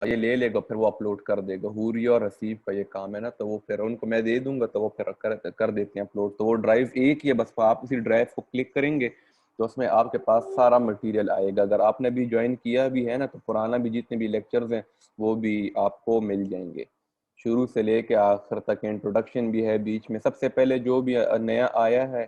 ये ले लेगा, फिर वो अपलोड कर देगा। हुरी और रसीब का ये काम है ना, तो वो फिर उनको मैं दे दूंगा, तो वो फिर कर देते हैं अपलोड। तो वो ड्राइव एक ही है, बस आप उसी ड्राइव को क्लिक करेंगे तो उसमें आपके पास सारा मटेरियल आएगा। अगर आपने भी ज्वाइन किया भी है ना, तो पुराना भी जितने भी लेक्चर्स हैं वो भी आपको मिल जाएंगे, शुरू से लेके आखिर तक। इंट्रोडक्शन भी है बीच में। सबसे पहले जो भी नया आया है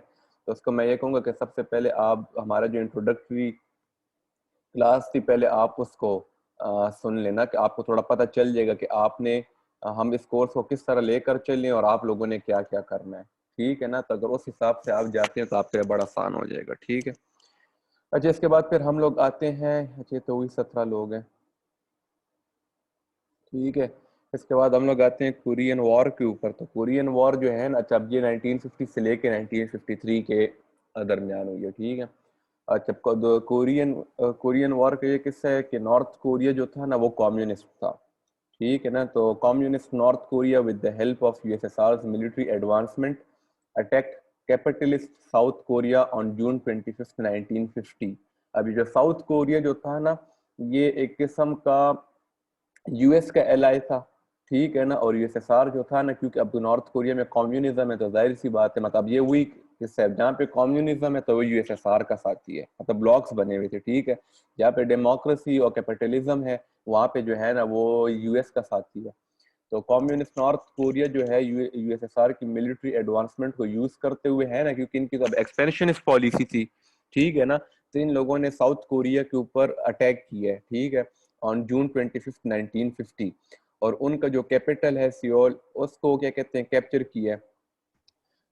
तो उसको मैं ये कहूँगा कि सबसे पहले आप हमारा जो इंट्रोडक्टरी क्लास थी, पहले आप उसको सुन लेना, कि आपको थोड़ा पता चल जाएगा कि आपने हम इस कोर्स को किस तरह लेकर चलें और आप लोगों ने क्या क्या करना है। ठीक है ना, तो अगर उस हिसाब से आप जाते हैं तो आपके लिए बड़ा आसान हो जाएगा। ठीक है। अच्छा, इसके बाद फिर हम लोग आते हैं, अच्छा तो वही 17 लोग हैं। ठीक है। इसके बाद हम लोग आते हैं कोरियन वॉर के ऊपर। तो कोरियन वॉर जो है ना, अच्छा अब ये 1950 से लेके 1953 के दरमियान हुई है। ठीक है। अच्छा, कोरियन कोरियन वॉर का ये किस्सा है कि नॉर्थ कोरिया जो था ना वो कम्युनिस्ट था। ठीक है ना, तो communist north Korea with the help of USSR military advancement attacked capitalist south Korea on June 25 1950। अभी जो साउथ कोरिया जो था ना, ये एक किस्म का यूएस का एलाई था। ठीक है ना, और यूएसएसआर जो था ना, क्योंकि अब तो नॉर्थ कोरिया में कम्युनिज्म है तो जाहिर सी बात है, मतलब ये हुई हिस्सा है जहाँ पे कम्युनिज्म है तो वो यूएसएसआर का साथी है, मतलब ब्लॉक्स बने हुए थे। ठीक है। जहाँ पे डेमोक्रेसी और कैपिटलिज्म है वहाँ पे जो है ना वो यूएस का साथी है। तो कम्युनिस्ट नॉर्थ कोरिया जो है यूएसएसआर की मिलिट्री एडवांसमेंट को यूज करते हुए है ना, क्योंकि इनकी तो एक्सपेंशनिस्ट पॉलिसी थी। ठीक है ना, तो इन लोगों ने साउथ कोरिया के ऊपर अटैक किया है। ठीक है, ऑन जून 25 1950। और उनका जो कैपिटल है सियोल, उसको क्या कहते हैं कैप्चर किया है।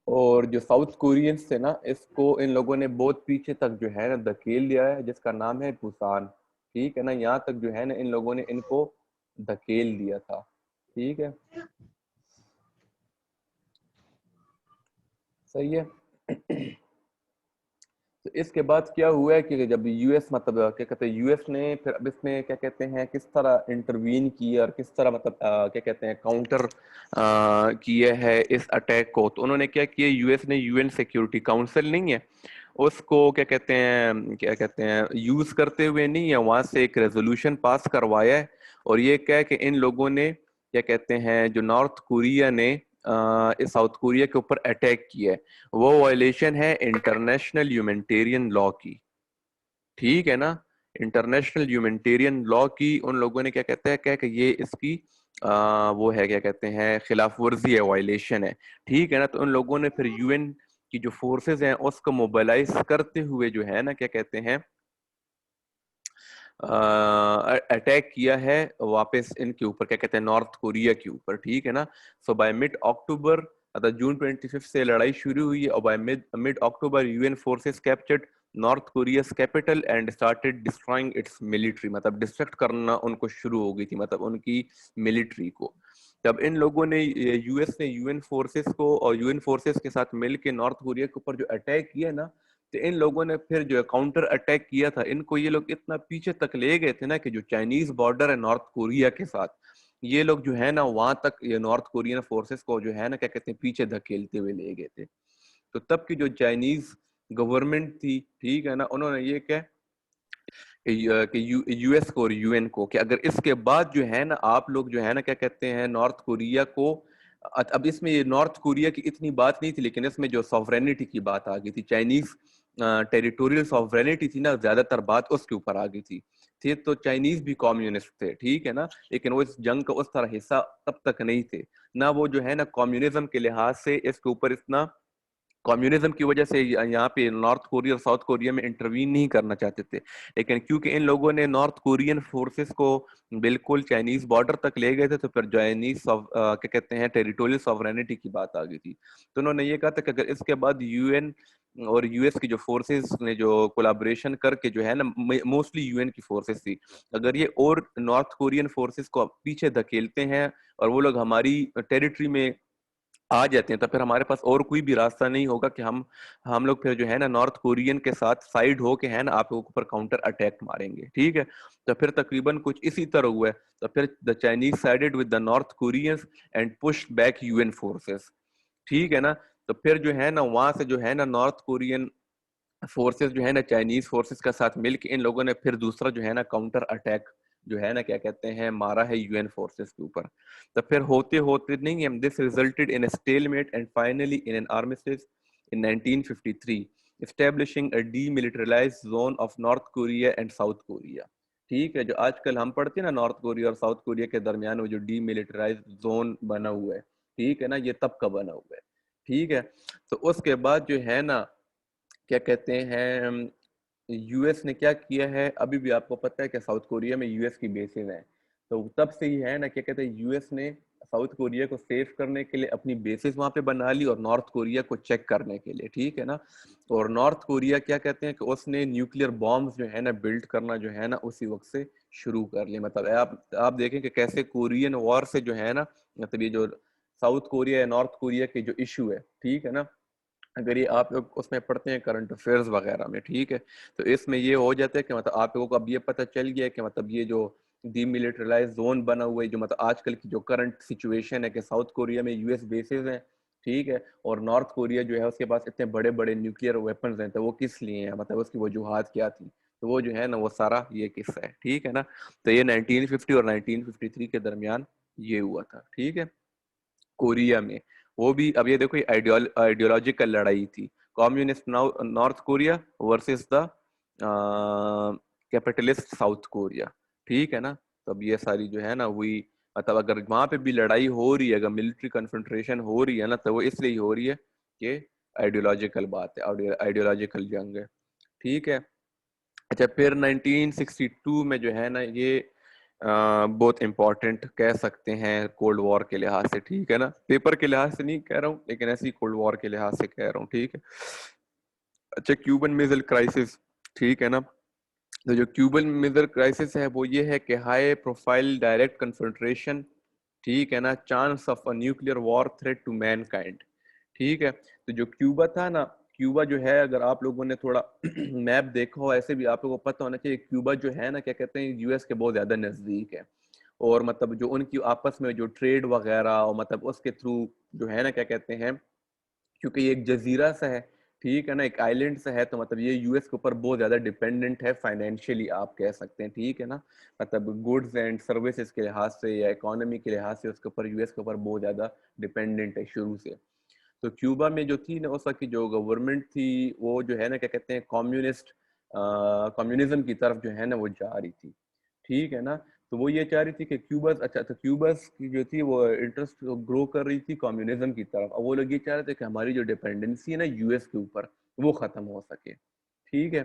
और जो साउथ कोरियंस थे ना, इसको इन लोगों ने बहुत पीछे तक जो है ना धकेल दिया है, जिसका नाम है पुसान। ठीक है ना, यहाँ तक जो है ना इन लोगों ने इनको धकेल दिया था। ठीक है, सही है। तो इसके बाद क्या हुआ है कि जब यूएस, मतलब क्या कहते हैं यूएस ने फिर अब इसमें क्या कहते हैं किस तरह इंटरवीन किया और किस तरह मतलब क्या कहते हैं काउंटर किया है इस अटैक को। तो उन्होंने क्या किया, यूएस ने यूएन सिक्योरिटी काउंसिल नहीं है उसको क्या कहते हैं यूज करते हुए नहीं है, वहां से एक रेजोल्यूशन पास करवाया है। और ये क्या है कि इन लोगों ने क्या कहते हैं जो नॉर्थ कोरिया ने इस साउथ कोरिया के ऊपर अटैक किया है, वो वायलेशन है इंटरनेशनल ह्यूमैनिटेरियन लॉ की। ठीक है ना, इंटरनेशनल ह्यूमैनिटेरियन लॉ की उन लोगों ने क्या कहते हैं क्या कि ये इसकी वो है क्या कहते हैं खिलाफ वर्जी है, वायलेशन है। ठीक है ना, तो उन लोगों ने फिर यूएन की जो फोर्सेस हैं उसको मोबिलाइज करते हुए जो है ना क्या कहते हैं अटैक किया है वापस इनके ऊपर, क्या कहते हैं नॉर्थ कोरिया के ऊपर। ठीक है ना, सो बाय मिड अक्टूबर, अर्थात जून 25 से लड़ाई शुरू हुई है और by mid mid October UN forces captured north Korea's capital and started destroying it's military, मतलब डिस्ट्रक्ट करना उनको शुरू हो गई थी, मतलब उनकी मिलिट्री को। जब इन लोगों ने यूएस ने यूएन फोर्सेस को और यूएन फोर्सेस के साथ मिलकर नॉर्थ कोरिया के ऊपर जो अटैक किया ना, तो इन लोगों ने फिर जो है काउंटर अटैक किया था। इनको ये लोग इतना पीछे तक ले गए थे ना कि जो चाइनीज बॉर्डर है नॉर्थ कोरिया के साथ, ये लोग जो है ना वहां तक ये नॉर्थ कोरियन फोर्सेस को जो है ना क्या कहते हैं पीछे धकेलते हुए ले गए थे। तो तब की जो चाइनीज गवर्नमेंट थी, ठीक है ना, उन्होंने ये क्या कि यूएस को और यूएन को कि अगर इसके बाद जो है ना आप लोग जो है ना क्या कहते हैं नॉर्थ कोरिया को, अब इसमें ये नॉर्थ कोरिया की इतनी बात नहीं थी, लेकिन इसमें जो सॉवरेनिटी की बात आ गई थी, चाइनीज टेरिटोरियल सॉवरेनिटी थी ना, ज्यादातर बात उसके ऊपर आ गई थी। थे तो चाइनीज भी कम्युनिस्ट थे, ठीक है ना, लेकिन वो इस जंग का उस तरह हिस्सा तब तक नहीं थे ना। वो जो है ना कम्युनिज्म के लिहाज से इसके ऊपर इतना, कम्युनिज्म की वजह से यहाँ पे नॉर्थ कोरिया और साउथ कोरिया में इंटरवीन नहीं करना चाहते थे। लेकिन क्योंकि इन लोगों ने नॉर्थ कोरियन फोर्सेस को बिल्कुल चाइनीज बॉर्डर तक ले गए थे, तो फिर चाइनीज क्या कहते हैं टेरिटोरियल सॉवरेनिटी की बात आ गई थी। तो उन्होंने ये कहा था कि अगर इसके बाद यूएन और यूएस की जो फोर्सेस ने जो कोलाबोरेशन करके जो है ना, मोस्टली यूएन की फोर्सेस थी, अगर ये और नॉर्थ कोरियन फोर्सेस को पीछे धकेलते हैं और वो लोग हमारी टेरिटरी में आ जाते हैं, तो फिर हमारे पास और कोई भी रास्ता नहीं होगा कि हम लोग फिर जो है ना नॉर्थ कोरियन के साथ साइड हो के है ना आप लोगों के ऊपर काउंटर अटैक मारेंगे। ठीक है, तो फिर तकरीबन कुछ इसी तरह हुआ है। तो फिर the Chinese sided with the north Koreans and pushed back UN forces. ठीक है ना, तो फिर जो है ना वहां से जो है ना नॉर्थ कोरियन फोर्सेस जो है ना चाइनीज फोर्सेस के साथ मिलकर इन लोगों ने फिर दूसरा जो है ना काउंटर अटैक जो है ना क्या कहते हैं मारा है यूएन फोर्सेस के ऊपर। तो फिर होते होते नहीं, this resulted in A stalemate and finally in an armistice in 1953 establishing a demilitarized zone of North Korea and South Korea। ठीक है, जो आजकल हम पढ़ते हैं ना नॉर्थ कोरिया और साउथ कोरिया के दरमियान वो जो डीमिलिटराइज्ड जोन बना हुआ है, ठीक है ना, ये तब का बना हुआ है। ठीक है, तो उसके बाद जो है ना क्या कहते हैं यूएस ने क्या किया है, अभी भी आपको पता है कि साउथ कोरिया में यूएस की बेसिस हैं, तो तब से ही है ना क्या कहते हैं यूएस ने साउथ कोरिया को सेव करने के लिए अपनी बेसिस वहां पे बना ली और नॉर्थ कोरिया को चेक करने के लिए, ठीक है ना। और नॉर्थ कोरिया क्या कहते हैं कि उसने न्यूक्लियर बॉम्ब्स जो है ना बिल्ड करना जो है ना उसी वक्त से शुरू कर लिया। मतलब आप देखें कि कैसे कोरियन वॉर से जो है ना, मतलब ये जो साउथ कोरिया या नॉर्थ कोरिया के जो इशू है, ठीक है ना, अगर ये आप लोग उसमें पढ़ते हैं करंट अफेयर्स वगैरह में, ठीक है, तो इसमें ये हो जाता है कि मतलब आप लोगों को अब ये पता चल गया है कि मतलब ये जो डीमिलिटराइज जोन बना हुआ है, जो मतलब आजकल की जो करंट सिचुएशन है कि साउथ कोरिया में यूएस बेसिस हैं, ठीक है, और नॉर्थ कोरिया जो है उसके पास इतने बड़े बड़े न्यूक्लियर वेपन्स हैं, तो वो किस लिए हैं, मतलब उसकी वजूहात क्या थी, तो वो जो है ना वो सारा ये किस्सा है, ठीक है ना। तो ये 1950 और 1953 के दरमियान ये हुआ था, ठीक है, कोरिया में। वो भी अब ये देखो ये आइडियोलॉजिकल लड़ाई थी, communist north Korea versus the capitalist south Korea, ठीक है ना। तो अब ये सारी जो है ना वही, मतलब अगर वहां पे भी लड़ाई हो रही है, अगर मिलिट्री कन्फ्रंट्रेशन हो रही है ना, तो वो इसलिए हो रही है कि आइडियोलॉजिकल बात है, आइडियोलॉजिकल जंग है, ठीक है। अच्छा, फिर 1962 में जो है ना ये बहुत इम्पोर्टेंट कह सकते हैं कोल्ड वॉर के लिहाज से, ठीक है ना, पेपर के लिहाज से नहीं कह रहा हूँ लेकिन ऐसी कोल्ड वॉर के लिहाज से कह रहा हूँ, ठीक है। अच्छा, क्यूबन मिसाइल क्राइसिस, ठीक है ना, तो जो क्यूबन मिसाइल क्राइसिस है वो ये है कि हाई प्रोफाइल डायरेक्ट कन्फ्रंट्रेशन, ठीक है ना, chance of a nuclear war threat to mankind, ठीक है। तो जो क्यूबा था ना, क्यूबा जो है अगर आप लोगों ने थोड़ा मैप देखा हो, ऐसे भी आप लोगों को पता होना चाहिए, क्यूबा जो है ना क्या कहते हैं यूएस के बहुत ज्यादा नजदीक है, और मतलब जो उनकी आपस में जो ट्रेड वगैरह और मतलब उसके थ्रू जो है ना क्या कहते हैं, क्योंकि ये एक जजीरा सा है, ठीक है ना, एक आइलैंड सा है, तो मतलब ये यूएस के ऊपर बहुत ज्यादा डिपेंडेंट है फाइनेंशियली, आप कह सकते हैं, ठीक है ना, मतलब गुड्स एंड सर्विसेज के लिहाज से या इकोनॉमी के लिहाज से उसके ऊपर यूएस के ऊपर बहुत ज्यादा डिपेंडेंट है शुरू से। तो क्यूबा में जो थी ना उस वक्त की जो गवर्नमेंट थी वो जो है ना क्या कहते हैं कम्युनिज्म की तरफ जो है ना वो जा रही थी, ठीक है ना। तो वो ये चाह रही थी कि क्यूबस, अच्छा, तो क्यूबस की जो थी वो इंटरेस्ट ग्रो कर रही थी कम्युनिज्म की तरफ, और वो लोग ये चाह रहे थे कि हमारी जो डिपेंडेंसी है ना यूएस के ऊपर वो खत्म हो सके, ठीक है।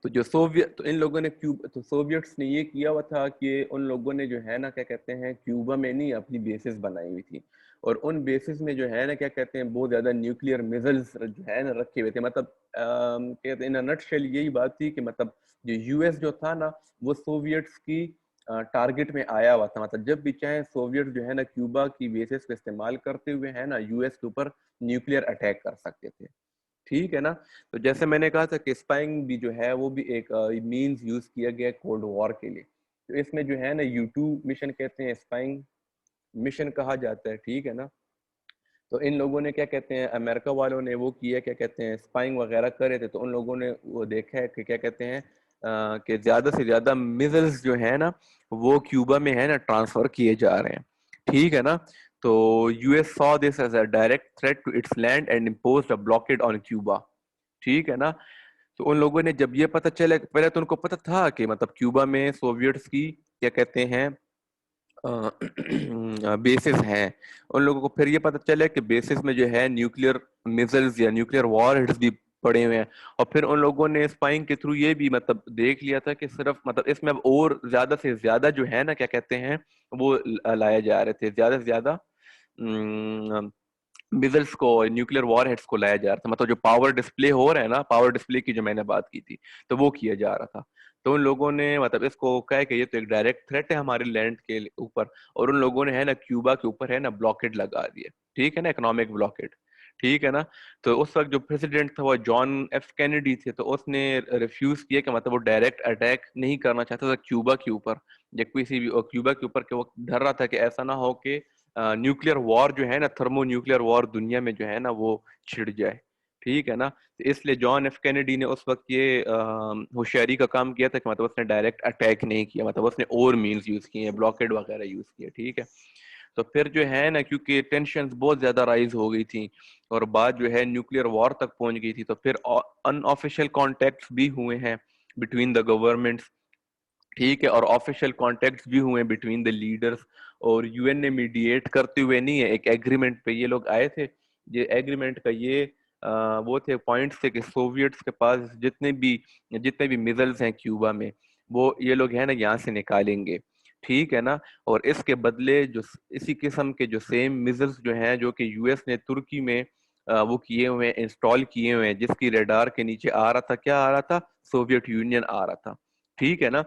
तो जो सोवियत, तो इन लोगों ने तो सोवियट्स ने ये किया हुआ था कि उन लोगों ने जो है ना क्या कहते हैं क्यूबा में नहीं अपनी बेसिस बनाई हुई थी, और उन बेसिस में जो है ना क्या कहते हैं बहुत ज्यादा न्यूक्लियर मिसाइल्स जो है ना रखे हुए थे, मतलब कहते हैं इन नटशेल यही बात थी कि मतलब जो यूएस जो था ना वो सोवियट्स की टारगेट में आया हुआ था, मतलब जब भी चाहे सोवियट जो है ना क्यूबा की बेसिस का इस्तेमाल करते हुए है ना यूएस के ऊपर न्यूक्लियर अटैक कर सकते थे, ठीक है ना। तो जैसे मैंने कहा था कि स्पाइंग भी जो है वो भी एक मींस यूज किया गया कोल्ड वॉर के लिए, तो इसमें जो है ना U2 मिशन कहते हैं, स्पाइंग मिशन कहा जाता है, ठीक है ना। तो इन लोगों ने क्या कहते हैं अमेरिका वालों ने वो किया, क्या कहते हैं स्पाइंग वगैरह कर रहे थे, तो उन लोगों ने वो देखा है कि क्या कहते हैं कि ज्यादा से ज्यादा मिसाइल्स जो है ना वो क्यूबा में है ना ट्रांसफर किए जा रहे हैं, ठीक है ना। तो US saw this as a direct threat to its land and imposed a blockade on Cuba, ठीक है ना। तो उन लोगों ने जब ये पता चला, पहले तो उनको पता था कि मतलब क्यूबा में सोवियट्स की क्या कहते हैं बेसिस हैं, उन लोगों को फिर ये पता चला कि बेसिस में जो है न्यूक्लियर मिसाइल्स या न्यूक्लियर वॉरहेड्स भी पड़े हुए हैं, और फिर उन लोगों ने स्पाइंग के थ्रू ये भी मतलब देख लिया था कि सिर्फ मतलब इसमें अब और ज्यादा से ज्यादा जो है ना क्या कहते हैं वो लाए जा रहे थे, ज्यादा से ज्यादा मिसाइल्स को, न्यूक्लियर वॉर हेड्स को लाया जा रहा था, मतलब जो पावर डिस्प्ले हो रहा है ना, पावर डिस्प्ले की जो मैंने बात की थी, तो वो किया जा रहा था। तो उन लोगों ने मतलब इसको कहा कि ये तो एक डायरेक्ट थ्रेट है हमारे लैंड के ऊपर, और उन लोगों ने है ना क्यूबा के ऊपर है ना ब्लॉकेड लगा दिया, ठीक है ना, इकोनॉमिक ब्लॉकेड, ठीक है ना। तो उस वक्त जो प्रेसिडेंट था वो जॉन एफ कैनेडी थे, तो उसने रिफ्यूज किया कि मतलब वो डायरेक्ट अटैक नहीं करना चाहता था क्यूबा के ऊपर या किसी भी, और क्यूबा के ऊपर के वो डर रहा था कि ऐसा ना हो कि न्यूक्लियर वॉर जो है ना, थर्मो न्यूक्लियर वॉर दुनिया में जो है ना वो छिड़ जाए, ठीक है ना। तो इसलिए जॉन एफ कैनेडी ने उस वक्त ये होशियारी का काम किया था कि मतलब उसने डायरेक्ट अटैक नहीं किया, मतलब उसने और मीन्स यूज किए, ब्लॉकेड वगैरह यूज किए, ठीक है। तो फिर जो है ना, क्योंकि टेंशन बहुत ज्यादा राइज हो गई थी और बात जो है न्यूक्लियर वॉर तक पहुंच गई थी, तो फिर अनऑफिशियल कॉन्टेक्ट्स भी हुए हैं बिटवीन द गवर्नमेंट्स, ठीक है, और ऑफिशियल कॉन्टेक्ट्स भी हुए बिटवीन द लीडर्स। और यूएन ने मीडिएट करते हुए नहीं है, एक एग्रीमेंट पे ये लोग आए थे। ये एग्रीमेंट का ये वो थे पॉइंट्स थे कि सोवियट्स के पास जितने भी मिसाइल्स हैं क्यूबा में, वो ये लोग है ना यहाँ से निकालेंगे, ठीक है ना। और इसके बदले जो इसी किस्म के जो सेम मिसाइल्स जो हैं, जो कि यूएस ने तुर्की में वो किए हुए हैं, इंस्टॉल किए हुए हैं, जिसकी रेडार के नीचे आ रहा था, क्या आ रहा था, सोवियत यूनियन आ रहा था, ठीक है ना।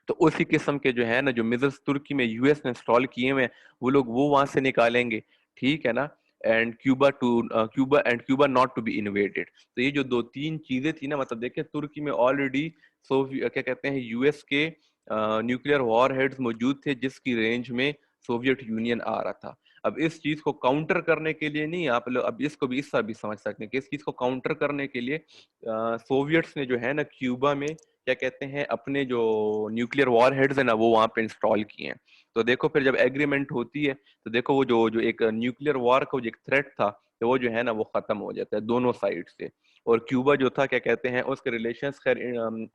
तो उसी किस्म के जो है ना, जो मिसाइल्स तुर्की में यूएस ने इंस्टॉल किए हुए हैं, वो लोग वो वहां से निकालेंगे, ठीक है ना। And Cuba not to be invaded. तो ये जो दो तीन चीजें थी ना, मतलब देखिए तुर्की में ऑलरेडी क्या कहते हैं, यूएस के न्यूक्लियर वॉर हेड्स मौजूद थे, जिसकी रेंज में सोवियत यूनियन आ रहा था। अब इस चीज को काउंटर करने के लिए नहीं, आप लोग अब इसको भी इस भी समझ सकते हैं कि इस चीज को काउंटर करने के लिए सोवियट्स ने जो है ना क्यूबा में क्या कहते हैं, अपने जो न्यूक्लियर वॉर हेड्स है ना, वो वहां पे इंस्टॉल किए हैं। तो देखो फिर जब एग्रीमेंट होती है, तो देखो वो जो जो एक न्यूक्लियर वॉर का जो एक थ्रेट था, तो वो जो है ना वो खत्म हो जाता है दोनों साइड से। और क्यूबा जो था क्या कहते हैं, उसके रिलेशंस खैर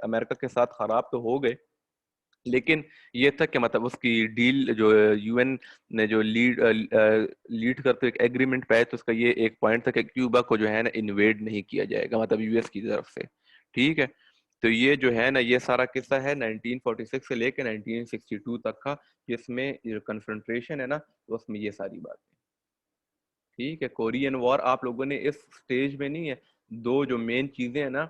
अमेरिका के साथ खराब तो हो गए, लेकिन ये था कि मतलब उसकी डील जो यूएन ने जो लीड करते एक एग्रीमेंट पे आए, तो उसका ये एक पॉइंट था कि क्यूबा को जो है ना इन्वेड नहीं किया जाएगा, मतलब यूएस की तरफ से, ठीक है। तो ये जो है ना, ये सारा किस्सा है 1946 से लेकर 1962 तक का, जिसमें जो कन्फ्रंट्रेशन है ना, तो उसमें ये सारी बातें, ठीक है। कोरियन वॉर आप लोगों ने इस स्टेज में नहीं है, दो जो मेन चीजें हैं ना,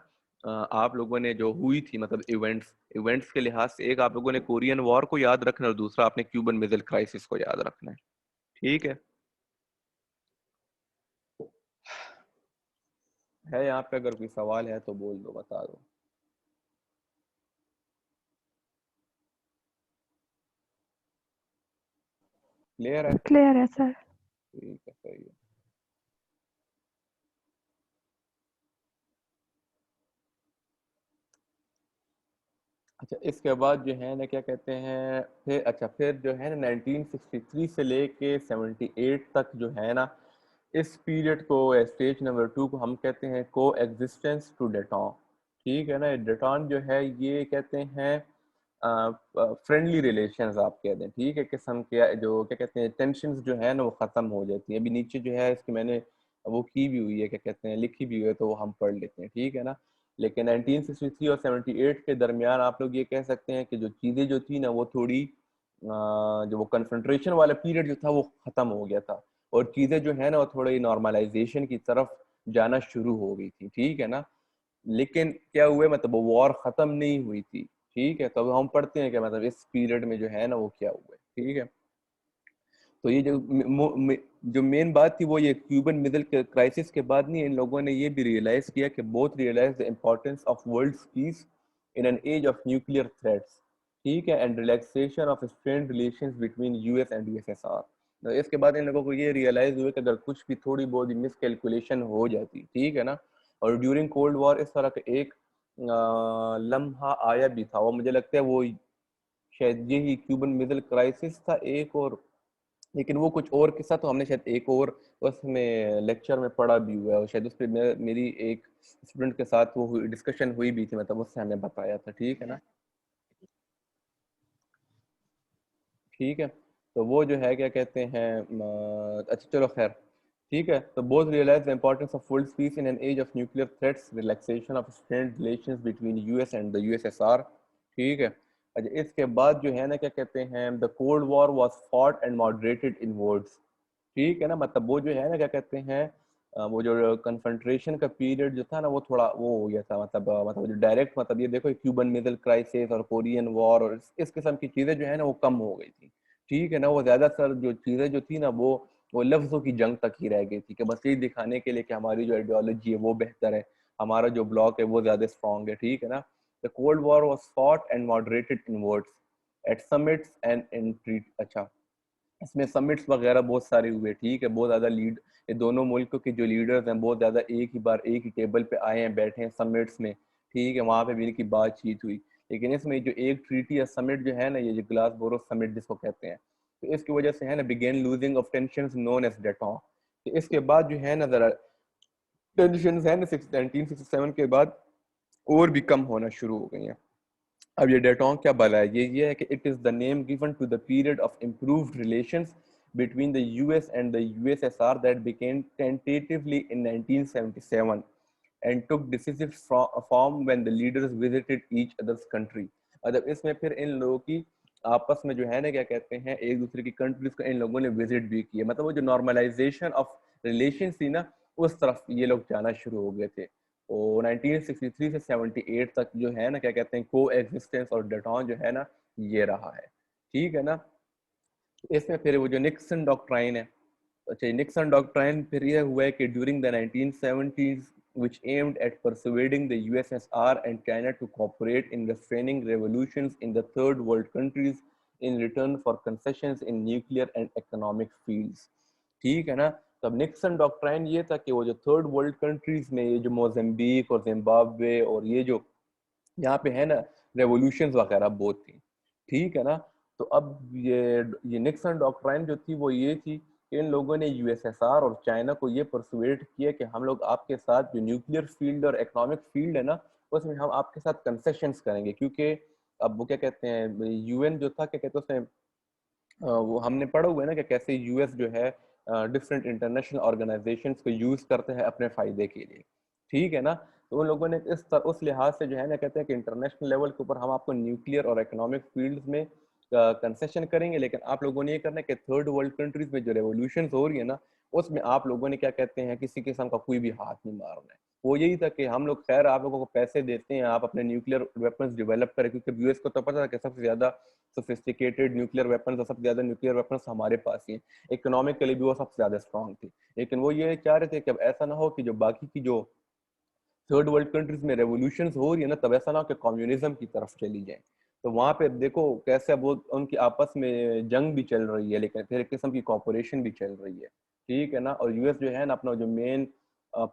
आप लोगों ने जो हुई थी, मतलब इवेंट्स इवेंट्स के लिहाज से, एक आप लोगों ने कोरियन वॉर को याद रखना है और दूसरा आपने क्यूबन मिसाइल क्राइसिस को याद रखना है, ठीक है यहाँ पे अगर कोई सवाल है तो बोल दो, बता दो। क्लियर है? क्लियर है सर। ठीक है, सही है। अच्छा, इसके बाद जो है ना क्या कहते हैं, फिर अच्छा फिर जो है ना 1963 से लेके 78 तक जो है ना, इस पीरियड को, स्टेज नंबर 2 को हम कहते हैं को एग्जिस्टेंस टू डेटॉन, ठीक है ना। डेटॉन जो है ये कहते हैं फ्रेंडली रिलेशंस आप कह दें, ठीक है, किस्म के जो क्या कहते हैं टेंशन्स जो है ना वो खत्म हो जाती है। अभी नीचे जो है इसकी मैंने वो की भी हुई है, क्या कहते हैं, लिखी भी हुई है, तो वो हम पढ़ लेते हैं, ठीक है ना। लेकिन 1963 और 78 के दरमियान आप लोग ये कह सकते हैं कि जो चीज़ें जो थी ना, वो थोड़ी जो वो कन्फ्रंट्रेशन वाला पीरियड जो था वो ख़त्म हो गया था, और चीज़ें जो है ना वो थोड़ी नॉर्मलाइजेशन की तरफ जाना शुरू हो गई थी, ठीक है ना। लेकिन क्या हुआ, मतलब वो वॉर ख़त्म नहीं हुई थी, ठीक है। तो अब हम पढ़ते हैं कि मतलब इस पीरियड में जो है ना वो क्या हुआ, ठीक है। तो ये जो मेन बात थी, वो ये क्यूबन मिसाइल क्राइसिस के बाद नहीं, इन लोगों ने ये भी रियलाइज किया कि both realize the importance of world peace in an age of nuclear threats, ठीक है, and relaxation of strained relations between US and USSR. तो इसके बाद इन लोगों को ये रियलाइज हुआ कि अगर कुछ भी थोड़ी बहुत मिस कैलकुलेशन हो जाती, ठीक है ना, और ड्यूरिंग कोल्ड वॉर इस तरह का एक लम्हा आया भी था, वो मुझे लगता है वो शायद यही क्यूबन मिसाइल क्राइसिस था एक और, लेकिन वो कुछ और किस्सा तो हमने शायद एक और उसमें लेक्चर में पढ़ा भी हुआ है, और शायद उस पर मेरी एक स्टूडेंट के साथ वो डिस्कशन हुई भी थी, मतलब उससे हमें बताया था, ठीक है ना। ठीक है, तो वो जो है क्या कहते हैं अच्छा चलो खैर, ठीक है। तो both realize the importance of world peace in an age of nuclear threats, relaxation of strained relations between US and the USSR, ठीक है। अच्छा, इसके बाद जो है ना क्या कहते हैं, the cold war was fought and moderated in words, ठीक है ना। मतलब वो जो है ना क्या कहते हैं, वो जो कन्फ्रंट्रेशन का पीरियड जो था ना, वो थोड़ा वो हो गया था, मतलब जो डायरेक्ट, मतलब ये देखो क्यूबन मिसाइल क्राइसिस और कोरियन वॉर और इस किस्म की चीजें जो है ना वो कम हो गई थी, ठीक है ना। वो ज्यादातर जो चीजें जो थी ना, वो लफ्जों की जंग तक ही रह गई थी, कि बस ये दिखाने के लिए कि हमारी जो आइडियोलॉजी है वो बेहतर है, हमारा जो ब्लॉक है वो ज्यादा स्ट्रॉन्ग है, ठीक है ना। The cold war was fought and moderated in words eight summits and in treat, अच्छा, इसमें समिट्स वगैरह बहुत सारे हुए, ठीक है, बहुत ज़्यादा लीड, ये दोनों मुल्कों के जो लीडर्स हैं बहुत ज़्यादा एक ही बार एक ही टेबल पे आए हैं, बैठे हैं समिट्स में, ठीक है, वहाँ पे भी इनकी बातचीत हुई। लेकिन इसमें जो एक ट्रीटी या समिट जो है ना, ये जो ग्लासगोरो समिट जिसको कहते हैं, तो इसकी वजह से है ना began losing of tension known as detente. तो इसके बाद जो है ना ज़रा टेंशन है ना 1967 के बाद और भी कम होना शुरू हो गई हैं। अब ये डेटोंग क्या भला है, ये है कि it is the name given to the period of improved relations between the US and the USSR that began tentatively in 1977 and took decisive form when the leaders visited each other's country। मतलब इसमें फिर इन लोगों की आपस में जो है ना क्या कहते हैं, एक दूसरे की कंट्रीज को इन लोगों ने विजिट भी किया, मतलब वो जो नॉर्मलाइजेशन ऑफ रिलेशन थी ना, उस तरफ ये लोग जाना शुरू हो गए थे। और 1963 से 78 तक जो है ना क्या कहते हैं, को एग्जिस्टेंस और डेटोन जो है ना ये रहा है, ठीक है ना। इसमें फिर वो जो निक्सन डॉक्ट्राइन है, अच्छा निक्सन डॉक्ट्राइन फिर यह हुआ है कि during the 1970s which aimed at persuading the USSR and China to cooperate in restraining revolutions in the third world countries in return for concessions in nuclear and economic fields, ठीक है ना। तब Nixon doctrine ये था कि वो जो third world countries में ये जो मोज़म्बिक और जिम्बाब्वे और ये जो यहाँ पे है ना रेवोल्यूशंस वगैरह बहुत थी, ठीक है ना। तो अब ये निक्सन डॉक्ट्राइन जो थी वो ये थी कि इन लोगों ने यूएसएसआर और चाइना को ये परसुएट किया कि हम लोग आपके साथ जो न्यूक्लियर फील्ड और इकोनॉमिक फील्ड है ना, उसमें हम आपके साथ कंसेशंस करेंगे, क्योंकि अब वो क्या कहते हैं, यूएन जो था क्या कहते हैं उसमें वो हमने पढ़ा हुआ है ना कि कैसे यूएस जो है डिफरेंट इंटरनेशनल ऑर्गेनाइजेशंस को यूज करते हैं अपने फायदे के लिए, ठीक है ना। तो उन लोगों ने उस लिहाज से जो है ना कहते हैं कि इंटरनेशनल लेवल के ऊपर हम आपको न्यूक्लियर और इकोनॉमिक फील्ड्स में कंसेशन करेंगे, लेकिन आप लोगों ने ये करना है कि थर्ड वर्ल्ड कंट्रीज में जो रेवोल्यूशन हो रही है ना, उसमें आप लोगों ने क्या कहते हैं किसी किस्म का कोई भी हाथ नहीं मारना है। वो यही था कि हम लोग खैर आप लोगों को पैसे देते हैं, आप अपने न्यूक्लियर वेपन्स डेवलप करें, क्योंकि यूएस को तो पता था कि सबसे ज्यादा सोफिस्टिकेटेड न्यूक्लियर वेपन्स और सबसे ज्यादा न्यूक्लियर वेपन्स हमारे पास ही हैं, इकोनॉमिकली भी वो सबसे ज्यादा स्ट्रॉन्ग थी। लेकिन वो ये चाह रहे थे कि अब ऐसा ना हो कि जो बाकी की जो थर्ड वर्ल्ड कंट्रीज में रेवोल्यूशन हो रही है ना, तब ऐसा ना हो कि कम्युनिज्म की तरफ चली जाए। तो वहां पे देखो कैसे वो उनकी आपस में जंग भी चल रही है, लेकिन फिर एक किस्म की कॉपरेशन भी चल रही है, ठीक है ना। और यूएस जो है ना अपना जो मेन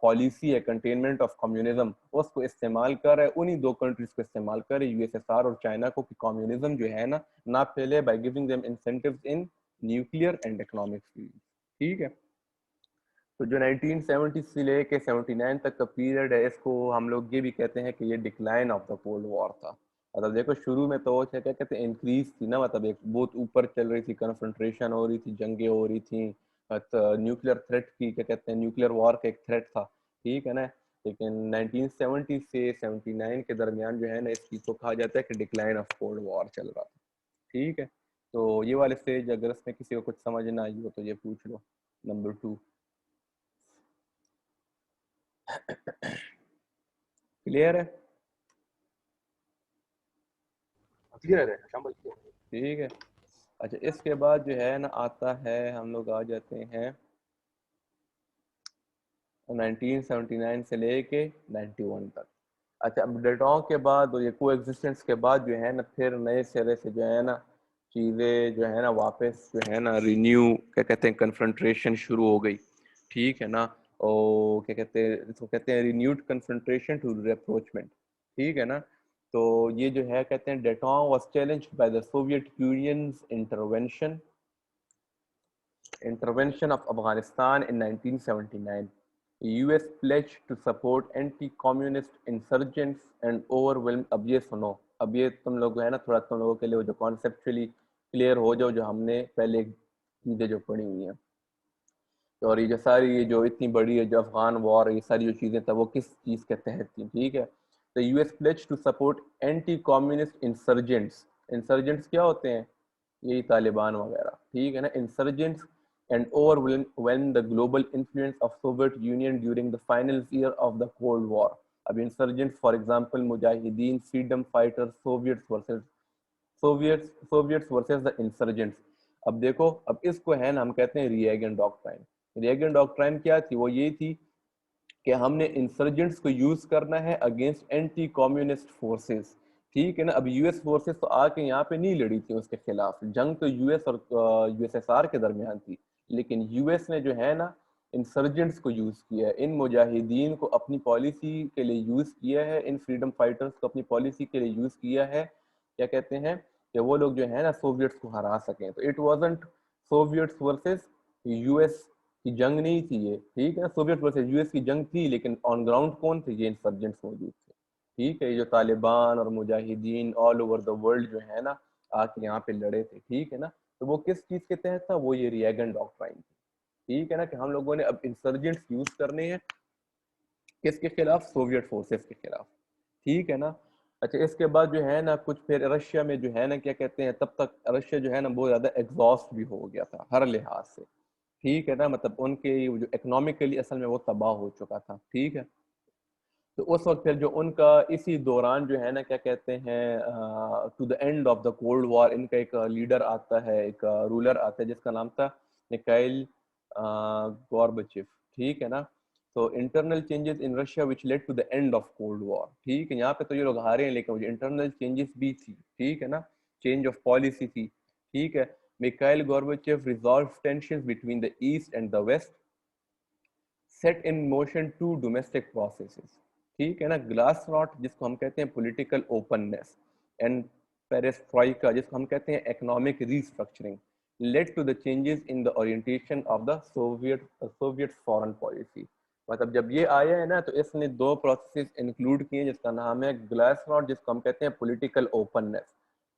पॉलिसी है कंटेनमेंट ऑफ कम्युनिज्म, उसको इस्तेमाल कर रहा है, उन्हीं दो कंट्रीज को इस्तेमाल कर रहे हैं यूएसएसआर और चाइना को, कि कम्युनिज्म जो है ना फैले by giving them incentives in nuclear and economic field, ठीक है। तो जो 1970 से लेके 79 तक का पीरियड है, इसको हम लोग ये भी कहते हैं कि ये decline of the cold war था। मतलब देखो शुरू में तो क्या कहते हैं इंक्रीज थी ना, मतलब एक बहुत ऊपर चल रही थी, कन्फ्रंट्रेशन हो रही थी, जंगें हो रही थी, न्यूक्लियर थ्रेट की क्या कहते हैं, न्यूक्लियर वॉर का एक थ्रेट था, ठीक है ना। लेकिन 1970 से 79 के दरमियान जो है ना इस चीज़ को कहा जाता है कि डिक्लाइन ऑफ कोल्ड वॉर चल रहा था, ठीक है। तो ये वाले स्टेज अगर इसमें किसी को कुछ समझ ना आई हो तो ये पूछ लो। नंबर 2 क्लियर है? क्लियर है शामिल किया। ठीक है। अच्छा इसके बाद जो है ना आता है, हम लोग आ जाते हैं 1979 से लेके 91 तक। अच्छा अब डेटोंग के बाद और ये को एग्जिस्टेंस के बाद जो है ना फिर नए सिरे से जो है ना चीज़ें जो है ना वापस जो है ना रिन्यू क्या कहते हैं कन्फ्रंट्रेशन शुरू हो गई, ठीक है ना। और क्या कहते हैं इसको कहते हैं रिन्यूड कन्फ्रंट्रेशन टू रिप्रोचमेंट, ठीक है ना। तो ये जो है कहते हैं detente was challenged by the Soviet Union's intervention of Afghanistan in 1979. US pledged to support anti-communist insurgents and overwhelmed। अब ये सुनो, अब ये तुम लोग है ना थोड़ा तुम लोगों के लिए जो कॉन्सेप्चुअली क्लियर हो जाओ, जो हमने पहले चीज़ें जो पढ़ी हुई हैं। और ये जो सारी ये जो इतनी बड़ी है जो अफगान वॉर, ये सारी जो चीज़ें था वो किस चीज़ के तहत थी, ठीक है। तो US pledge to support anti communist insurgents. Insurgents क्या होते हैं? यही तालिबान वगैरह, ठीक है ना। Insurgents and overwhelm the global influence of Soviet Union during the final year of the Cold War। अब insurgents for example Mujahideen, freedom fighters, Soviets versus the insurgents. अब देखो अब इसको है ना हम कहते हैं रिएगन डॉक्ट्राइन। रिएगन डॉक्ट्राइन क्या थी? वो ये थी कि हमने इंसर्जेंट्स को यूज करना है अगेंस्ट एंटी कम्युनिस्ट फोर्सेस, ठीक है ना। अब यूएस फोर्सेस तो आके यहाँ पे नहीं लड़ी थी उसके खिलाफ, जंग तो यूएस और यूएसएसआर के दरमियान थी, लेकिन यूएस ने जो है ना इंसर्जेंट्स को यूज किया है, इन मुजाहिदीन को अपनी पॉलिसी के लिए यूज किया है, इन फ्रीडम फाइटर्स को अपनी पॉलिसी के लिए यूज किया है, क्या कहते हैं कि वो लोग जो है ना सोवियट्स को हरा सकें। तो it wasn't Soviets versus US की जंग नहीं थी ये, ठीक है। सोवियत वर्सेस यूएस की जंग थी, लेकिन ऑन ग्राउंड कौन थे? ये इंसर्जेंट्स मौजूद थे, ठीक है। ये जो तालिबान और Mujahideen all over the world जो है ना आके यहाँ पे लड़े थे, ठीक है ना। तो वो किस चीज के तहत था? वो ये रिएगन डॉक्ट्राइन थी, ठीक है ना, कि हम लोगों ने अब इंसर्जेंट्स यूज करने हैं किसके खिलाफ? सोवियत फोर्सेस के खिलाफ, ठीक है ना। अच्छा, इसके बाद जो है ना कुछ फिर रशिया में जो है ना क्या कहते हैं, तब तक रशिया जो है ना बहुत ज्यादा एग्जॉस्ट भी हो गया था हर लिहाज से, ठीक है ना। मतलब उनके जो इकोनॉमिकली असल में वो तबाह हो चुका था, ठीक है। तो उस वक्त फिर जो उनका इसी दौरान जो है ना क्या कहते हैं to the end of the cold war, इनका एक लीडर आता है, एक रूलर आता है जिसका नाम था मिखाइल गॉर्बचेव, ठीक है ना। तो internal changes in Russia which led to the end of cold war, ठीक है। यहाँ पे तो ये लोग हारे हैं, लेकिन इंटरनल चेंजेस भी थी, ठीक है ना, चेंज ऑफ पॉलिसी थी, ठीक है। Mikhail Gorbachev resolve tensions between the East and the West, set in motion to domestic processes, ठीक है ना। ग्लास नॉट जिसको हम कहते हैं पॉलिटिकल ओपननेस, एंड पेरेस्ट्रोइका जिसको हम कहते हैं economic restructuring, led to the changes in the orientation of the Soviet foreign policy. मतलब जब ये आया है ना तो इसने दो प्रोसेसेस इंक्लूड किए जिसका नाम है ग्लास नॉट जिसको हम कहते हैं पॉलिटिकल ओपननेस,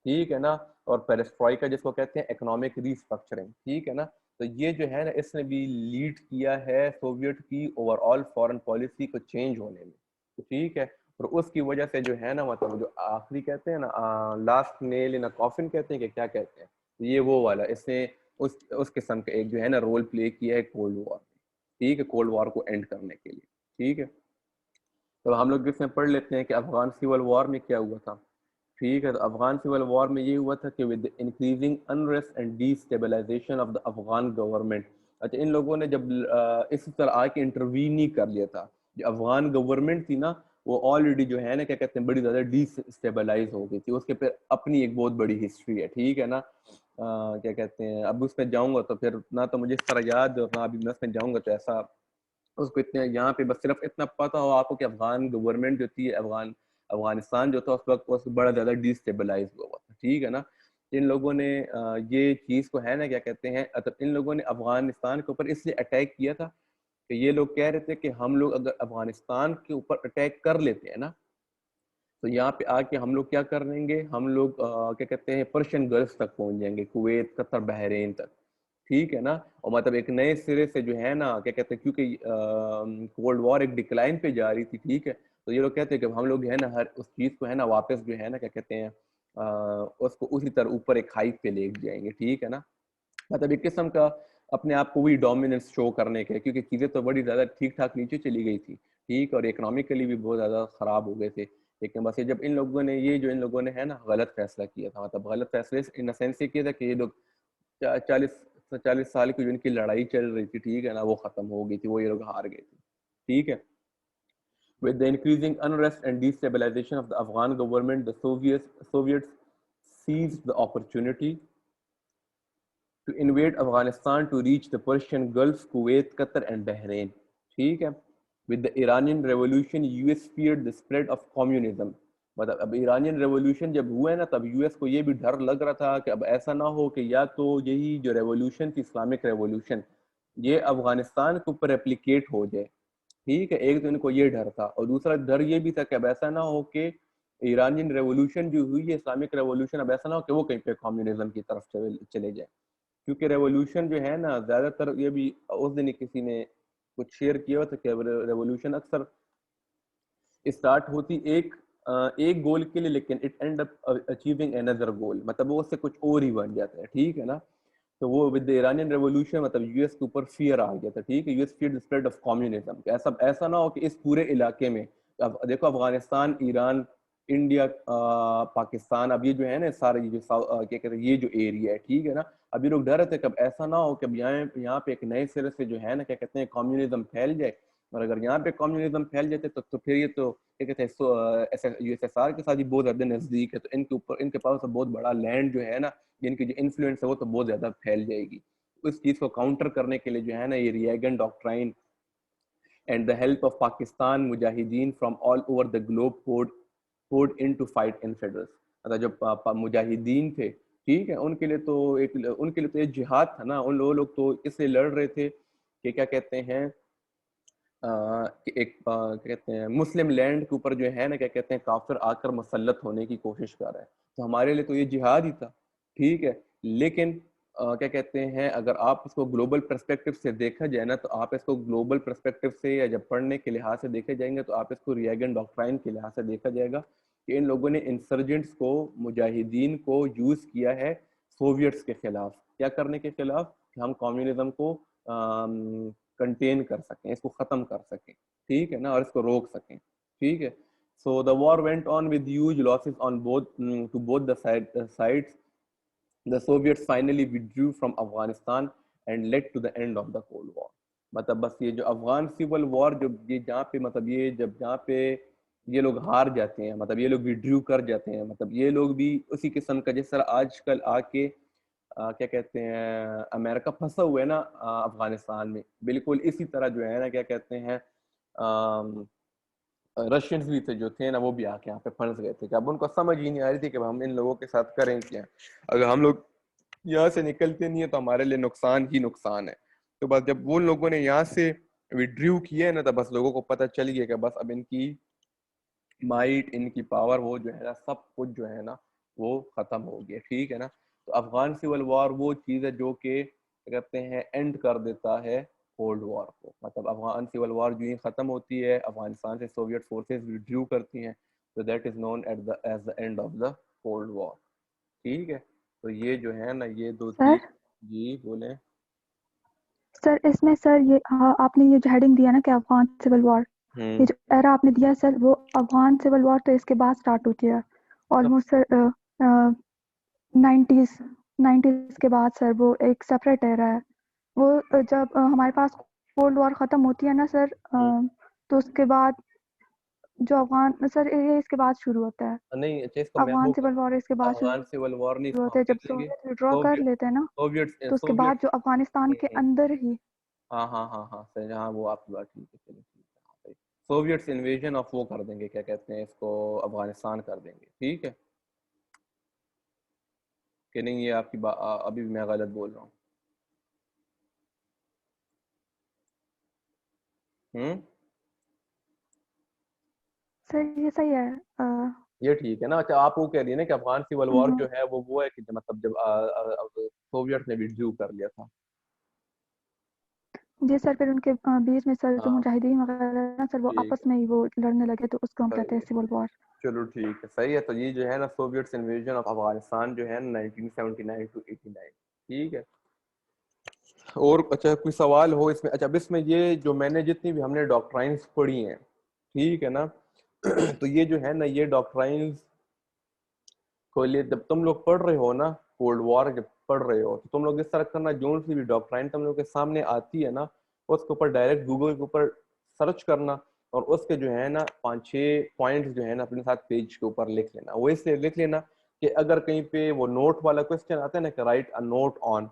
ठीक है ना, और पेरेस्ट्रोइका जिसको कहते हैं इकोनॉमिक रीस्ट्रक्चरिंग, ठीक है ना। तो ये जो है ना इसने भी लीड किया है सोवियत की ओवरऑल फॉरेन पॉलिसी को चेंज होने में, तो ठीक है। और उसकी वजह से जो है ना मतलब जो आखिरी कहते हैं ना last nail in a coffin कहते हैं कि क्या कहते हैं, तो ये वो वाला इसने उस किस्म का एक जो है ना रोल प्ले किया है कोल्ड वॉर में, ठीक है, कोल्ड वॉर को एंड करने के लिए, ठीक है। तो हम लोग इसमें पढ़ लेते हैं कि अफगान सिविल वॉर में क्या हुआ था, ठीक है। तो अफगान सिविल वॉर में ये हुआ था कि with increasing unrest and destabilisation of the Afghan government, अच्छा इन लोगों ने जब इस तरह आके इंटरवीन नहीं कर लिया था, जो अफगान गवर्नमेंट थी ना वो ऑलरेडी जो है ना क्या कहते हैं बड़ी ज़्यादा डिस्टेबलाइज हो गई थी, उसके फिर अपनी एक बहुत बड़ी हिस्ट्री है, ठीक है ना। क्या कहते हैं, अब उसमें जाऊंगा तो फिर ना तो मुझे इस तरह याद और ना अभी मैं उसमें जाऊंगा तो ऐसा उसको इतने यहाँ पे बस सिर्फ इतना पता हो आपको कि अफगान गवर्नमेंट जो थी अफगानिस्तान जो था उस वक्त वो बड़ा ज्यादा डिस्टेबलाइज हुआ था, ठीक है ना। इन लोगों ने ये चीज को है ना क्या कहते हैं इन लोगों ने अफगानिस्तान के ऊपर इसलिए अटैक किया था कि ये लोग कह रहे थे कि हम लोग अगर अफगानिस्तान के ऊपर अटैक कर लेते हैं ना तो यहाँ पे आके हम लोग क्या कर लेंगे, हम लोग क्या कहते हैं पर्शियन गल्फ तक पहुंच जाएंगे, कुवैत कतर बहरीन तक, ठीक है ना। और मतलब एक नए सिरे से जो है ना क्या कहते हैं क्योंकि कोल्ड वॉर एक डिक्लाइन पे जा रही थी, ठीक है। तो ये लोग कहते हैं कि हम लोग जो है ना हर उस चीज को है ना वापस जो है ना क्या कहते हैं उसको उसी तरह ऊपर एक हाइट पे ले जाएंगे, ठीक है ना। मतलब एक किस्म का अपने आप को भी डोमिनेंस शो करने के, क्योंकि चीजें तो बड़ी ज्यादा ठीक ठाक नीचे चली गई थी, ठीक, और इकोनॉमिकली भी बहुत ज्यादा खराब हो गए थे। लेकिन बस ये जब इन लोगों ने है ना गलत फैसला किया था, मतलब गलत फैसले इन द सेंस ये किया था कि ये लोग 40 साल की जो इनकी लड़ाई चल रही थी, ठीक है ना, वो खत्म हो गई थी, वो ये लोग हार गए थे, ठीक है। With the increasing unrest and destabilization of the Afghan government, the Soviets seized the opportunity to invade Afghanistan to reach the Persian Gulf, Kuwait, Qatar, and Bahrain. ठीक है. With the Iranian Revolution, US feared the spread of communism. मतलब अब Iranian revolution जब हुआ है ना तब US को ये भी डर लग रहा था कि अब ऐसा ना हो कि या तो यही जो रेवोल्यूशन थी इस्लामिक रेवोल्यूशन ये अफगानिस्तान के ऊपर रेप्लिकेट हो जाए, ठीक है। एक तो इनको ये डर था और दूसरा डर ये भी था कि अब ऐसा ना हो कि ईरानियन रेवोल्यूशन जो हुई है इस्लामिक रेवोल्यूशन अब ऐसा ना हो कि वो कहीं पे कम्युनिज्म की तरफ चले जाए, क्योंकि रेवोल्यूशन जो है ना ज्यादातर ये भी उस दिन किसी ने कुछ शेयर किया हुआ था कि रेवोल्यूशन अक्सर स्टार्ट होती एक गोल के लिए लेकिन it end up achieving another goal, मतलब वो उससे कुछ और ही बन जाता है, ठीक है ना। तो वो विद द इरानियन रेवोल्यूशन मतलब यूएस के ऊपर फियर आ गया था, ठीक है, US fear the spread of communism, ऐसा ऐसा ना हो कि इस पूरे इलाके में अब देखो अफगानिस्तान ईरान इंडिया पाकिस्तान अब ये जो है ना सारे ये जो क्या कहते हैं ये जो एरिया है, ठीक है ना, अब ये लोग डर रहे थे कि अब ऐसा ना हो कि अब यहाँ पे एक नए सिरे से जो है ना क्या कहते हैं कम्युनिज्म फैल जाए और अगर यहाँ पे कम्युनिज्म फैल जाते तो फिर ये तो क्या कहते हैं यूएसएसआर के साथ ही बहुत ज्यादा नजदीक है, तो इनके ऊपर इनके पास तो बहुत बड़ा लैंड जो है ना, इनकी जो इन्फ्लुएंस है वो तो बहुत ज्यादा फैल जाएगी। उस चीज को काउंटर करने के लिए जो है ना ये रिएगन doctrine and the help of Pakistan mujahideen from all over the globe poured in to fight infidels। मतलब जो मुजाहिदीन थे, ठीक है, उनके लिए तो ये जिहाद था ना, उन लोग तो इसलिए लड़ रहे थे कि क्या कहते हैं क्या कहते हैं मुस्लिम लैंड के ऊपर जो है ना क्या कहते हैं काफिर आकर मुसल्लत होने की कोशिश कर रहा है, तो हमारे लिए तो ये जिहाद ही था, ठीक है। लेकिन क्या कहते हैं अगर आप इसको ग्लोबल पर्सपेक्टिव से देखा जाए ना, तो आप इसको ग्लोबल पर्सपेक्टिव से या जब पढ़ने के लिहाज से देखे जाएंगे तो आप इसको रिएगन डॉक्ट्राइन के लिहाज से देखा जाएगा कि इन लोगों ने इंसर्जेंट्स को, मुजाहिदीन को यूज किया है सोवियट्स के खिलाफ, क्या करने के खिलाफ, कि हम कम्युनिज्म को कंटेन कर सकें, इसको खत्म कर सकें, ठीक है ना, और इसको रोक सकें, ठीक है। So the war went on with huge losses on both to both the sides. The Soviets finally withdrew from Afghanistan and led to the end of the Cold War। मतलब बस ये जो अफगान सिविल वॉर जो ये जहाँ पे मतलब ये जब जहाँ पे ये लोग हार जाते हैं, मतलब ये लोग विड्रू कर जाते हैं, मतलब ये लोग भी उसी किस्म का जिस तरह आजकल आके क्या कहते हैं अमेरिका फंसा हुआ है ना अफगानिस्तान में, बिल्कुल इसी तरह जो है ना क्या कहते हैं रशियंस भी थे जो थे ना, वो भी आके यहाँ पे फंस गए थे कि अब उनको समझ ही नहीं आ रही थी कि हम इन लोगों के साथ करें क्या, अगर हम लोग यहाँ से निकलते नहीं है तो हमारे लिए नुकसान ही नुकसान है। तो बस जब वो लोगों ने यहाँ से विड्रू किया है ना, तो बस लोगों को पता चल गया कि बस अब इनकी माइट, इनकी पावर, वो जो है ना सब कुछ जो है ना वो खत्म हो गया, ठीक है ना। तो अफगान सिविल वॉर वो चीज़ है जो कि कहते हैं एंड कर देता है कोल्ड वॉर को। मतलब अफगान सिविल वॉर जो ही खत्म होती है, अफगानिस्तान से सोवियत फोर्सेस विड्रू करती हैं, तो that is known as the end of the cold war, ठीक है। तो ये जो है ना ये दो सर चीज। जी बोले। सर इसमें सर ये आपने ये जो हेडिंग दिया ना कि अफगान सिविल वॉर, ये जो एरा आपने दिया सर, वो अफगान सिविल वॉर तो इसके बाद स्टार्ट होती है ऑलमोस्ट सर 90s के बाद सर, वो एक सेपरेट एरा है वो। जब हमारे पास कोल्ड वॉर ख़त्म होती है ना सर, तो उसके बाद जो अफगान सर ये इसके बाद शुरू होता है। नहीं अच्छा इसको मैं अफगान सिविल वॉर इसके बाद अफगान सिविल वॉर नहीं, शुरू इसको होता हम है जब लिख लेंगे सोवियत विड्रॉ कर सोवियत लेते हैं ना, सोवियत तो उसके बाद जो अफगानिस्तान के अंदर ही। हाँ हाँ हाँ हाँ सही, हाँ वो आपकी बात ठीक है, चलिए ठीक है, हाँ सही। सोवियट्स इन्वेजन ऑफ वो कर देंगे, क्या कहते हैं इसको, अफगानिस्तान कर देंगे, ठीक है कि नहीं, ये आपकी अभी भी मैं गलत बोल रहा हूँ। सर ये सही है। ये ठीक है ना। अच्छा आप वो कह रही है ना कि अफगान सिविल वॉर जो है वो है कि मतलब जब सोवियत ने विड्रू कर लिया था। जी सर, फिर उनके बीच में सर जो हाँ मुजाहिदीन वगैरह ना सर, वो ठीक आपस है, में ही वो लड़ने लगे, तो उसको हम सही कहते हैं है, सिविल वॉर। चलो ठीक है, सही है। तो ये जो है ना सोवियत इन्वेजन ऑफ अफगानिस्तान जो है 1979 टू 89, ठीक है। और अच्छा कोई सवाल हो इसमें? अच्छा अब इसमें ये जो मैंने जितनी भी हमने डॉक्ट्राइन्स पढ़ी हैं, ठीक है ना तो ये जो है ना ये डॉक्ट्राइन्स को लिए जब तुम लोग पढ़ रहे हो ना, कोल्ड वॉर जब पढ़ रहे हो तो तुम लोग इस तरह करना, जो सी भी डॉक्ट्राइन तुम लोग के सामने आती है ना, उसके ऊपर डायरेक्ट गूगल के ऊपर सर्च करना और उसके जो है ना 5-6 पॉइंट्स जो है ना अपने साथ पेज के ऊपर लिख लेना। वो इसलिए लिख लेना कि अगर कहीं पे वो नोट वाला क्वेश्चन आता है ना कि राइट अ नोट ऑन,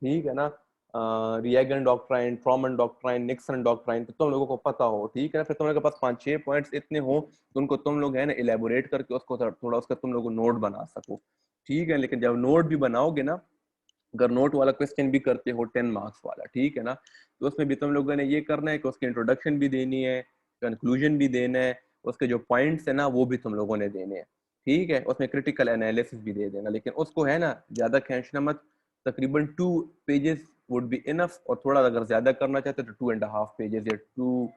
ठीक है ना, रिएगन डॉक्ट्राइन, ट्रॉमन डॉक्ट्राइन, निक्सन डॉक्ट्राइन, तो तुम लोगों को पता हो, ठीक है ना। फिर तुम्हारे पास 5-6 पॉइंट्स इतने हो तो उनको तुम लोग है ना इलेबोरेट करके उसको थोड़ा उसका तुम लोग नोट बना सको, ठीक है। लेकिन जब नोट भी बनाओगे ना, अगर नोट वाला क्वेश्चन भी करते हो 10 मार्क्स वाला, ठीक है ना, तो उसमें भी तुम लोगों ने ये करना है कि उसकी इंट्रोडक्शन भी देनी है, कंक्लूजन भी देना है, उसके जो पॉइंट्स है ना वो भी तुम लोगों ने देने हैं, ठीक है। उसमें क्रिटिकल एनालिसिस भी दे देना, लेकिन उसको है ना ज्यादा खींचना मत, तकरीबन 2 पेजेस वुड बी इनफ, और थोड़ा अगर ज्यादा करना चाहते तो 2.5 पेजेस या 2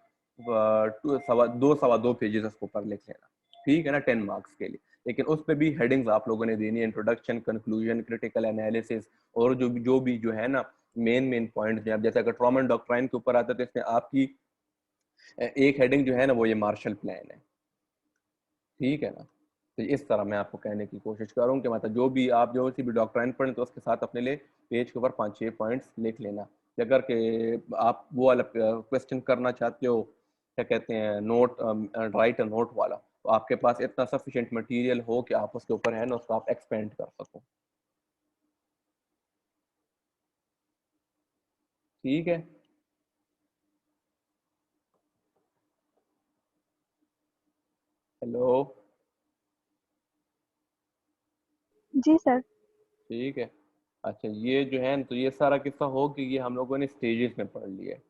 पेजेस उसको ऊपर लिख लेना, ठीक है ना, 10 मार्क्स के लिए। लेकिन उस पर भी हेडिंग्स आप लोगों ने देनी है, इंट्रोडक्शन, कंक्लूजन, क्रिटिकल एनालिसिस, और जो भी जो है ना मेन पॉइंट जो है, जैसे अगर ट्रॉमन डॉक्ट्राइन के ऊपर आता है तो इसमें आपकी एक हेडिंग जो है ना वो ये मार्शल प्लान है, ठीक है ना। तो इस तरह मैं आपको कहने की कोशिश कर रहा हूँ कि मतलब जो भी आप जो सी भी डॉक्ट्राइन पढ़ें तो उसके साथ अपने लिए पेज के ऊपर 5-6 पॉइंट्स लिख लेना। अगर के आप वो वाला क्वेश्चन करना चाहते हो क्या कहते हैं नोट, राइट अ नोट वाला, तो आपके पास इतना सफिशिएंट मटेरियल हो कि आप उसके ऊपर है ना उसको आप एक्सपेंड कर सको। ठीक है, हेलो, जी सर। ठीक है। अच्छा ये जो है तो ये सारा किस्सा हो कि ये हम लोगों ने स्टेजेस में पढ़ लिया है।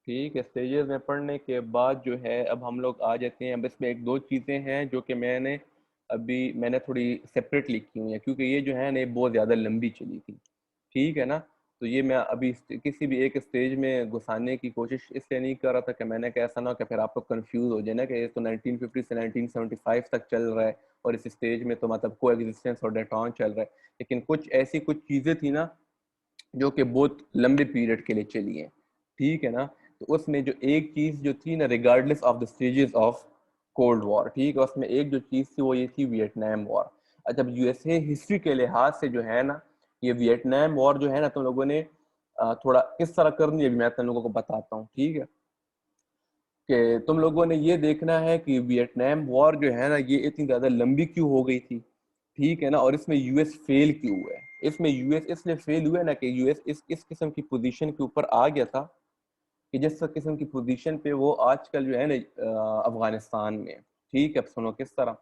ठीक है, स्टेजेस में पढ़ने के बाद जो है अब हम लोग आ जाते हैं, अब इसमें एक दो चीज़ें हैं जो कि मैंने थोड़ी सेपरेट लिखी हुई हैं, क्योंकि ये जो है ना ये बहुत ज़्यादा लंबी चली थी। ठीक है ना, तो ये मैं अभी किसी भी एक स्टेज में घुसाने की कोशिश इसलिए नहीं कर रहा था कि मैंने कहा ऐसा ना हो कि फिर आप लोग कंफ्यूज हो जाए ना कि ये तो 1950 से 1975 तक चल रहा है और इस स्टेज में तो मतलब को एग्जिस्टेंस और डेट ऑन चल रहा है, लेकिन कुछ चीज़ें थी ना जो कि बहुत लंबे पीरियड के लिए चली हैं। ठीक है ना, तो उसमें जो एक चीज़ जो थी ना, regardless of the stages of cold war, ठीक है, उसमें एक जो चीज़ थी वो ये थी वियतनाम वॉर। अच्छा, अब यूएसए हिस्ट्री के लिहाज से जो है ना, ये वियतनाम वॉर जो है ना तुम लोगों ने थोड़ा किस तरह करनी है, अभी मैं तुम लोगों को बताता हूँ। ठीक है, कि तुम लोगों ने ये देखना है कि वियतनाम वॉर जो है ना ये इतनी ज़्यादा लंबी क्यों हो गई थी। ठीक है ना, और इसमें यूएस फेल क्यों हुआ है। इसमें यूएस इसलिए फेल हुआ है ना कि यूएस इस किस्म की पोजीशन के ऊपर आ गया था कि जिस किस्म की पोजीशन पे वो आजकल जो है ना अफगानिस्तान में। ठीक है, अब सुनो किस तरह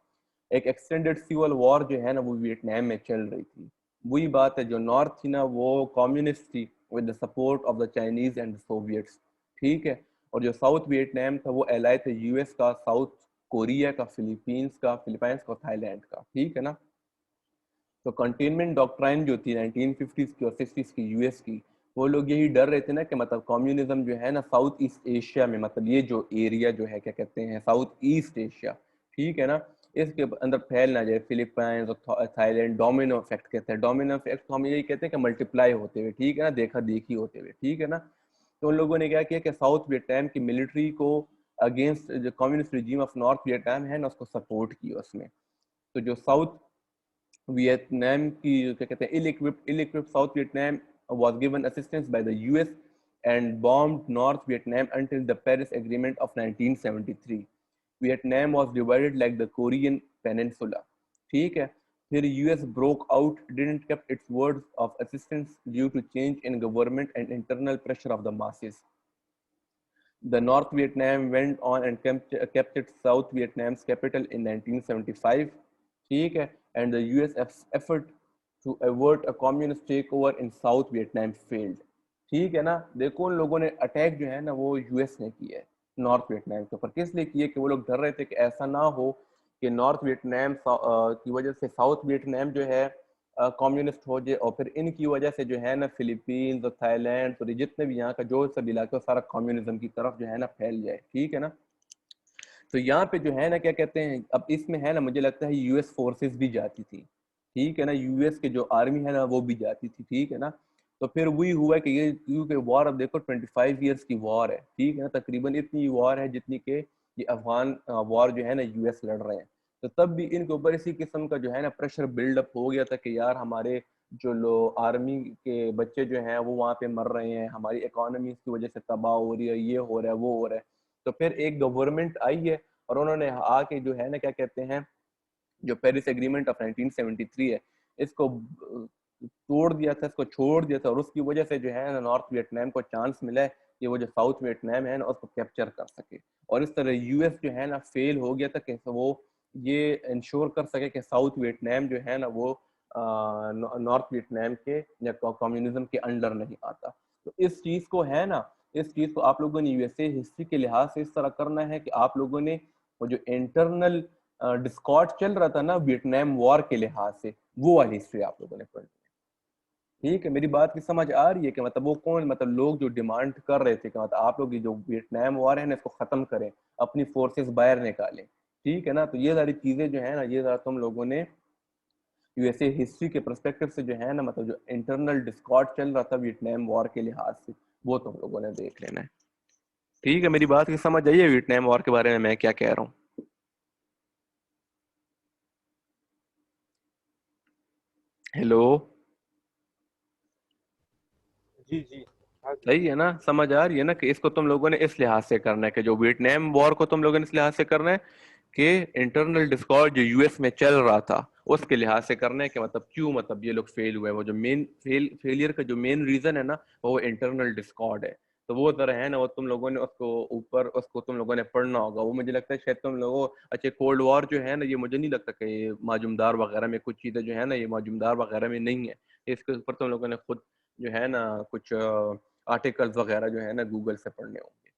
एक एक्सटेंडेड सिविल वॉर जो है ना वो वियतनाम में चल रही थी। वही बात है, जो नॉर्थ थी ना वो कम्युनिस्ट थी with the support of the Chinese and Soviets. ठीक है, और जो साउथ वियतनाम था वो एलाई थे यूएस का, साउथ कोरिया का, फिलीपींस का, थाईलैंड का। ठीक है ना, तो कंटेनमेंट डॉक्ट्राइन जो थी 1950s की और 60s की यूएस की, वो लोग यही डर रहे थे ना कि मतलब कम्युनिज्म जो है ना साउथ ईस्ट एशिया में, मतलब ये जो एरिया जो है क्या कहते हैं साउथ ईस्ट एशिया, ठीक है ना, इसके अंदर फैल ना जाए। फिलीपाइंस और थाईलैंड डोमिनो इफेक्ट कहते हैं। डोमिनो इफेक्ट तो हम यही कहते हैं कि मल्टीप्लाई होते हुए, ठीक है ना, देखा देखी होते हुए। ठीक है ना, तो उन लोगों ने क्या किया कि साउथ वियतनाम की मिलिट्री को अगेंस्ट जो communist regime of north Vietnam है ना उसको सपोर्ट किया उसमें। तो जो साउथ वियतनाम की क्या कहते हैं ill-equipped South Vietnam was given assistance by the US and bombed North Vietnam until the Paris Agreement of 1973. Vietnam was divided like the Korean Peninsula. ठीक है, फिर US broke out, didn't kept its words of assistance due to change in government and internal pressure of the masses. The North Vietnam went on and kept its South Vietnam's capital in 1975. ठीक है, and the US effort to avert a communist takeover in South Vietnam failed. ठीक है ना, देखो उन लोगों ने attack जो है ना वो यूएस ने किया है नॉर्थ वियतनाम के ऊपर। किस लिए किए कि वो लोग डर रहे थे कि ऐसा ना हो कि नॉर्थ वियतनाम की वजह से साउथ वियतनाम जो है कम्युनिस्ट हो जाए, और फिर इनकी वजह से जो है ना फिलीपींस और थाईलैंड और जितने भी यहाँ का जो सब इलाका सारा कम्युनिज्म की तरफ जो है ना फैल जाए। ठीक है ना, तो यहाँ पे जो है ना क्या कहते हैं, अब इसमें है ना मुझे लगता है यूएस फोर्सेस भी जाती थी। ठीक है ना, यूएस के जो आर्मी है ना वो भी जाती थी। ठीक है ना, तो फिर वही हुआ कि ये क्योंकि वॉर, अब देखो 25 ईयर्स की वॉर है। ठीक है ना, तकरीबन इतनी वॉर है जितनी के ये अफगान वॉर जो है ना यूएस लड़ रहे हैं। तो तब भी इनके ऊपर इसी किस्म का जो है ना प्रेशर बिल्डअप हो गया था कि यार हमारे जो लोग आर्मी के बच्चे जो हैं वो वहाँ पे मर रहे हैं, हमारी इकोनॉमी की वजह से तबाह हो रही है, ये हो रहा है वो हो रहा है। तो फिर एक गवर्नमेंट आई है और उन्होंने आके जो है ना क्या कहते हैं जो पेरिस एग्रीमेंट ऑफ 1973 है इसको तोड़ दिया था, इसको छोड़ दिया था, और उसकी वजह से जो है ना नॉर्थ वियतनाम को चांस मिला है कि वो जो साउथ वियतनाम है ना उसको कैप्चर कर सके। और इस तरह यूएस जो है ना फेल हो गया था कि वो ये इंश्योर कर सके कि साउथ वियतनाम जो है ना वो नॉर्थ वियतनाम के या कम्युनिज्म के अंडर नहीं आता। तो इस चीज को है ना, इस चीज को आप लोगों ने यूएसए हिस्ट्री के लिहाज से इस तरह करना है कि आप लोगों ने वो जो इंटरनल डिस्कॉर्ड चल रहा था ना वियतनाम वॉर के लिहाज से, वो वाली हिस्ट्री आप लोगों ने पढ़नी है। ठीक है, मेरी बात की समझ आ रही है कि मतलब वो कौन, मतलब लोग जो डिमांड कर रहे थे कि मतलब आप लोग ये जो वियतनाम वॉर है ना इसको खत्म करें, अपनी फोर्सेस बाहर निकालें। ठीक है ना, तो ये सारी चीजें जो है ना ये जरा तुम लोगों ने यूएसए हिस्ट्री के परस्पेक्टिव से जो है ना मतलब जो इंटरनल डिस्कॉर्ड चल रहा था वियतनाम वॉर के लिहाज से वो तुम लोगों ने देख लेना है। ठीक है, मेरी बात की समझ आई है वियतनाम वॉर के बारे में मैं क्या कह रहा हूँ। हेलो, जी जी, सही है ना, समझ आ रही है ना कि इसको तुम लोगों ने इस लिहाज से करना है कि जो वियतनाम वॉर को तुम लोगों ने इस लिहाज से करना है कि इंटरनल डिस्कॉर्ड जो यूएस में चल रहा था उसके लिहाज से करना है कि मतलब क्यों मतलब ये लोग फेल हुए, वो जो मेन फेलियर का जो मेन रीजन है ना वो इंटरनल डिस्कॉर्ड है। तो वो तरह है ना, वो तुम लोगों ने उसको ऊपर उसको तुम लोगों ने पढ़ना होगा। वो मुझे लगता है शायद तुम लोगों, अच्छा कोल्ड वॉर जो है ना ये मुझे नहीं लगता कि ये माजूमदार वगैरह में कुछ चीजें जो है ना ये माजूमदार वगैरह में नहीं है। इसके ऊपर तुम लोगों ने खुद जो है ना कुछ आर्टिकल्स वगैरह जो है ना गूगल से पढ़ने होंगे।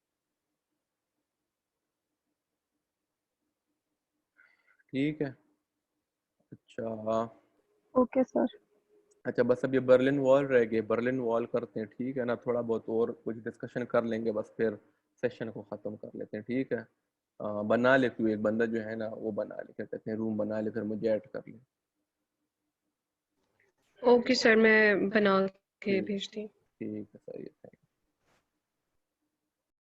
ठीक है। अच्छा। Okay sir. अच्छा बस अब ये बर्लिन वॉल रह गए, बर्लिन वॉल करते हैं ठीक है ना, थोड़ा बहुत और कुछ डिस्कशन कर लेंगे बस फिर सेशन को ख़त्म कर लेते हैं ठीक है। बना ले तू एक बंदा जो है ना वो बना ले, क्या कहते हैं, रूम बना ले, फिर मुझे ऐड कर ले। ओके सर, मैं बना के ठीक भेजती हूँ। ठीक है सही है।